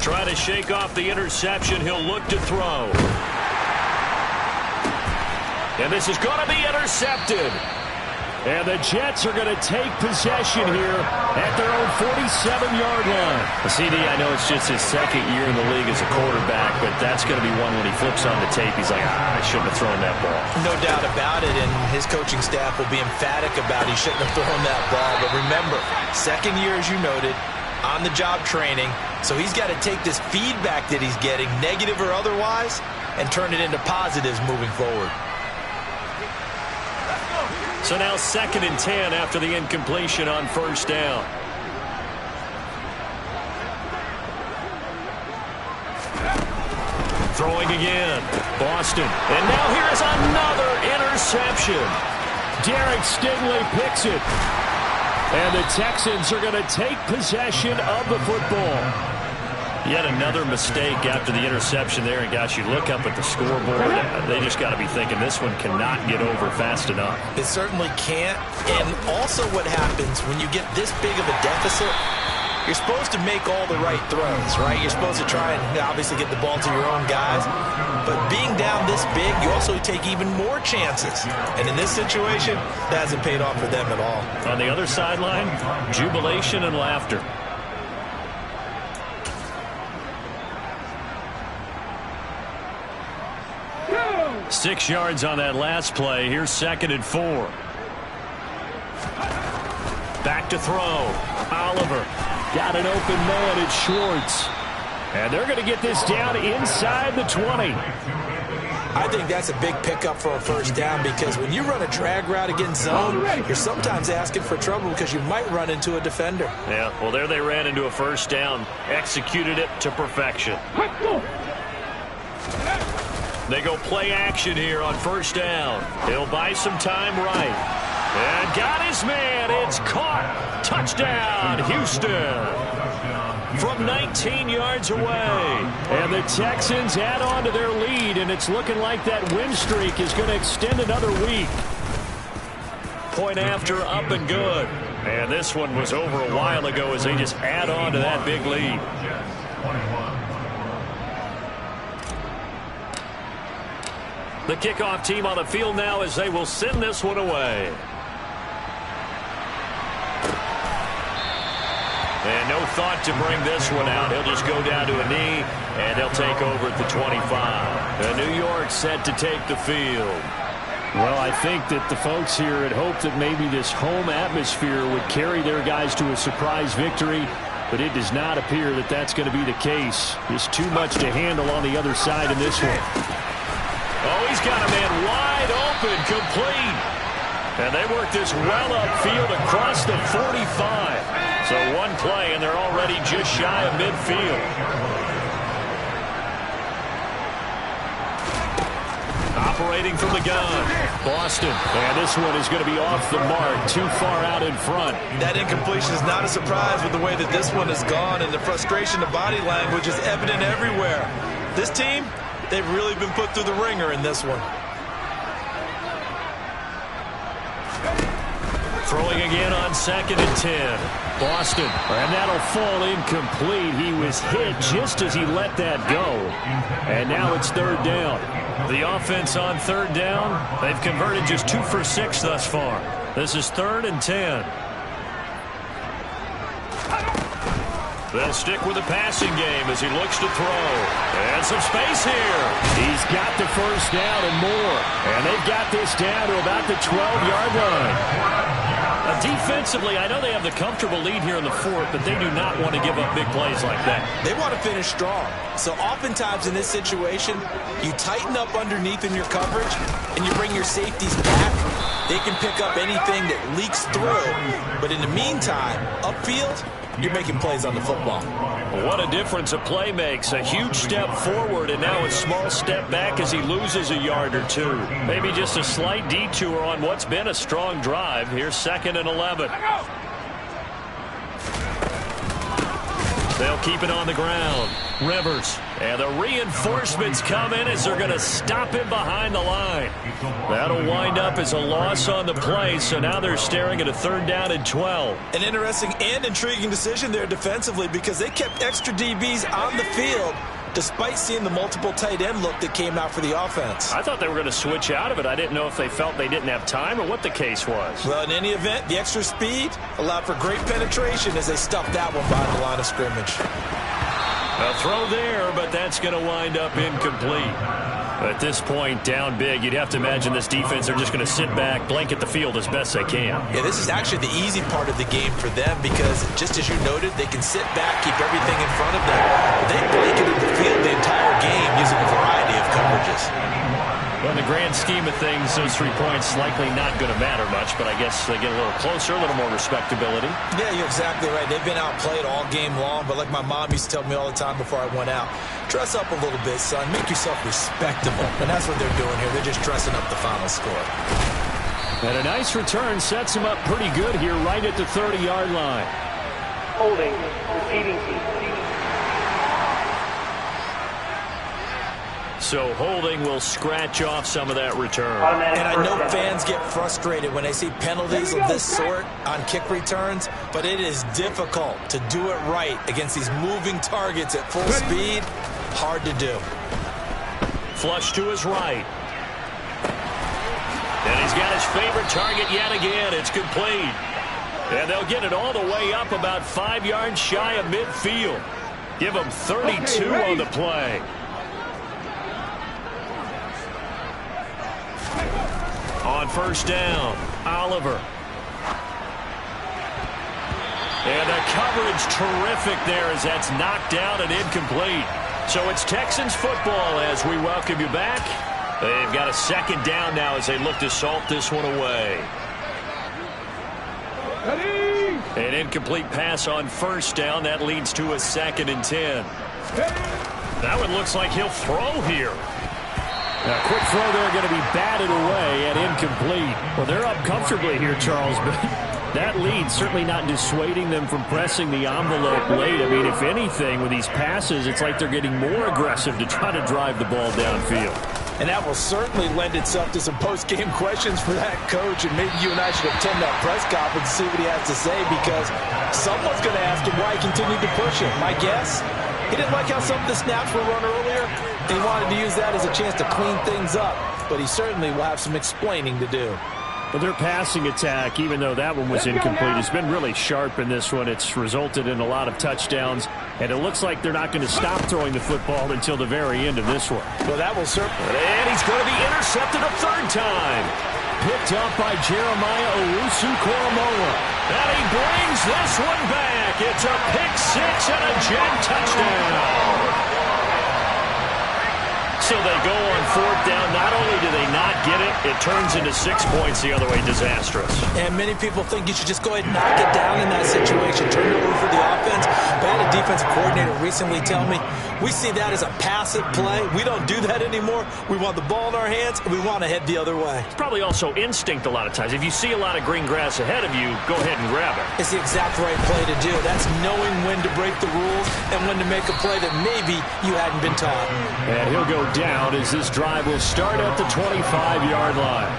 Try to shake off the interception. He'll look to throw. And this is going to be intercepted. And the Jets are going to take possession here at their own 47-yard line. CD, I know it's just his second year in the league as a quarterback, but that's going to be one when he flips on the tape. He's like, I shouldn't have thrown that ball. No doubt about it, and his coaching staff will be emphatic about he shouldn't have thrown that ball. But remember, second year, as you noted, on-the-job training. So he's got to take this feedback that he's getting, negative or otherwise, and turn it into positives moving forward. So now 2nd and 10 after the incompletion on first down. Throwing again. Boston. And now here's another interception. Derek Stingley picks it. And the Texans are going to take possession of the football. Yet another mistake after the interception there. And, gosh, you look up at the scoreboard. They just got to be thinking this one cannot get over fast enough. It certainly can't. And also what happens when you get this big of a deficit, you're supposed to make all the right throws, right? You're supposed to try and obviously get the ball to your own guys. But being down this big, you also take even more chances. And in this situation, that hasn't paid off for them at all. On the other sideline, jubilation and laughter. Go! 6 yards on that last play. Here's 2nd and 4. Back to throw. Oliver. Got an open man at Schwartz. And they're going to get this down inside the 20. I think that's a big pickup for a first down because when you run a drag route against zone, you're sometimes asking for trouble because you might run into a defender. Yeah, well, there they ran into a first down. Executed it to perfection. They go play action here on first down. He'll buy some time right. And got his man. It's caught. Touchdown, Houston. From 19 yards away. And the Texans add on to their lead, and it's looking like that win streak is going to extend another week. Point after, up and good. And this one was over a while ago as they just add on to that big lead. The kickoff team on the field now as they will send this one away. And no thought to bring this one out. He'll just go down to a knee, and he'll take over at the 25. And New York set to take the field. Well, I think that the folks here had hoped that maybe this home atmosphere would carry their guys to a surprise victory, but it does not appear that that's going to be the case. There's too much to handle on the other side in this one. Oh, he's got a man wide open, complete. And they work this well upfield across the 45. So one play, and they're already just shy of midfield. Operating from the gun, Boston. And this one is going to be off the mark, too far out in front. That incompletion is not a surprise with the way that this one has gone, and the frustration of body language is evident everywhere. This team, they've really been put through the ringer in this one. Throwing again on 2nd and 10. Boston. And that'll fall incomplete. He was hit just as he let that go. And now it's 3rd down. The offense on 3rd down, they've converted just 2 for 6 thus far. This is 3rd and 10. They'll stick with the passing game as he looks to throw. And some space here. He's got the first down and more. And they've got this down to about the 12-yard line. Defensively, I know they have the comfortable lead here in the 4th, but they do not want to give up big plays like that. They want to finish strong. So oftentimes in this situation, you tighten up underneath in your coverage, and you bring your safeties back. They can pick up anything that leaks through. But in the meantime, upfield, you're making plays on the football. What a difference a play makes. A huge step forward and now a small step back as he loses a yard or two. Maybe just a slight detour on what's been a strong drive. Here's 2nd and 11. They'll keep it on the ground. Rivers. And the reinforcements come in as they're going to stop him behind the line. That'll wind up as a loss on the play, so now they're staring at a 3rd down and 12. An interesting and intriguing decision there defensively because they kept extra DBs on the field despite seeing the multiple tight end look that came out for the offense. I thought they were going to switch out of it. I didn't know if they felt they didn't have time or what the case was. Well, in any event, the extra speed allowed for great penetration as they stuffed that one behind the line of scrimmage. A throw there, but that's going to wind up incomplete. At this point, down big, you'd have to imagine this defense, they're just going to sit back, blanket the field as best they can. Yeah, this is actually the easy part of the game for them because, just as you noted, they can sit back, keep everything in front of them. They blanketed the field the entire game using a variety of coverages. Well, in the grand scheme of things, those 3 points likely not going to matter much, but I guess they get a little closer, a little more respectability. Yeah, you're exactly right. They've been outplayed all game long, but like my mom used to tell me all the time before I went out, dress up a little bit, son. Make yourself respectable. And that's what they're doing here. They're just dressing up the final score. And a nice return sets him up pretty good here right at the 30-yard line. Holding. Receiving team. So holding will scratch off some of that return. And I know fans get frustrated when they see penalties of this sort on kick returns, but it is difficult to do it right against these moving targets at full speed. Hard to do. Flush to his right. And he's got his favorite target yet again. It's complete. And they'll get it all the way up about 5 yards shy of midfield. Give them 32 on the play. On 1st down, Oliver. And the coverage terrific there as that's knocked down and incomplete. So it's Texans football as we welcome you back. They've got a 2nd down now as they look to salt this one away. An incomplete pass on 1st down. That leads to a 2nd and 10. That one looks like he'll throw here. A quick throw there going to be batted away and incomplete. Well, they're up comfortably here, Charles, but that lead certainly not dissuading them from pressing the envelope late. I mean, if anything, with these passes, it's like they're getting more aggressive to try to drive the ball downfield. And that will certainly lend itself to some post-game questions for that coach, and maybe you and I should attend that press conference and see what he has to say because someone's going to ask him why he continued to push it. My guess? He didn't like how some of the snaps were run earlier, and he wanted to use that as a chance to clean things up. But he certainly will have some explaining to do. Well, their passing attack, even though that one was incomplete, has been really sharp in this one. It's resulted in a lot of touchdowns, and it looks like they're not going to stop throwing the football until the very end of this one. Well, that will certainly. And he's going to be intercepted a 3rd time. Picked up by Jeremiah Owusu-Koramoah. And he brings this one back. It's a pick 6 and a jet touchdown. So they go on 4th down. Not only do they not get it, it turns into 6 points the other way. Disastrous. And many people think you should just go ahead and knock it down in that situation. Turn it over for the offense. But I had a defensive coordinator recently tell me, we see that as a passive play. We don't do that anymore. We want the ball in our hands, and we want to head the other way. It's probably also instinct a lot of times. If you see a lot of green grass ahead of you, go ahead and grab it. It's the exact right play to do. That's knowing when to break the rules and when to make a play that maybe you hadn't been taught. And he'll go down as this drive will start at the 25-yard line.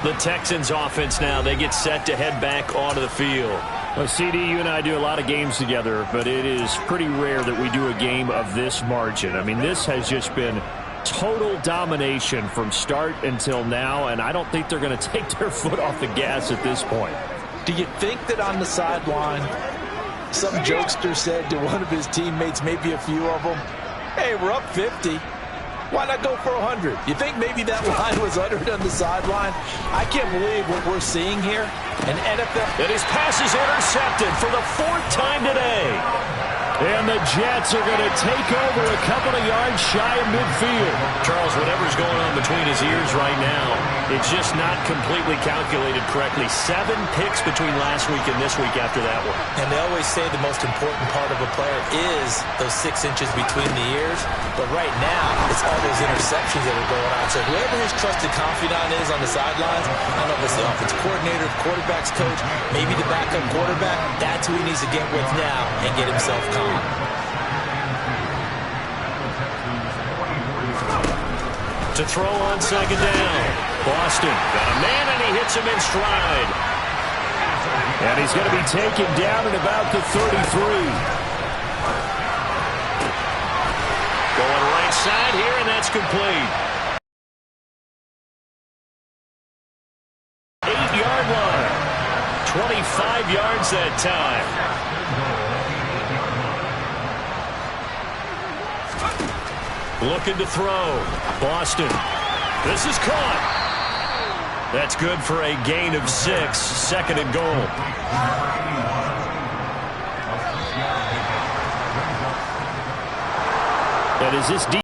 The Texans offense now, they get set to head back onto the field. Well, CD, you and I do a lot of games together, but it is pretty rare that we do a game of this margin. I mean, this has just been total domination from start until now, and I don't think they're going to take their foot off the gas at this point. Do you think that on the sideline, some jokester said to one of his teammates, maybe a few of them, hey, we're up 50. Why not go for 100? You think maybe that line was uttered on the sideline? I can't believe what we're seeing here. An NFL. And his pass is intercepted for the 4th time today. And the Jets are going to take over a couple of yards shy of midfield. Charles, whatever's going on between his ears right now, it's just not completely calculated correctly. 7 picks between last week and this week after that one. And they always say the most important part of a player is those 6 inches between the ears. But right now, it's all those interceptions that are going on. So whoever his trusted confidant is on the sidelines, I don't know if it's the offensive coordinator, the quarterback's coach, maybe the backup quarterback, that's who he needs to get with now and get himself calm. To throw on second down. Boston got a man, and he hits him in stride. And he's going to be taken down at about the 33. Going right side here, and that's complete. 8-yard line. 25 yards that time. Looking to throw. Boston. This is caught. That's good for a gain of 6. Second and goal. That is this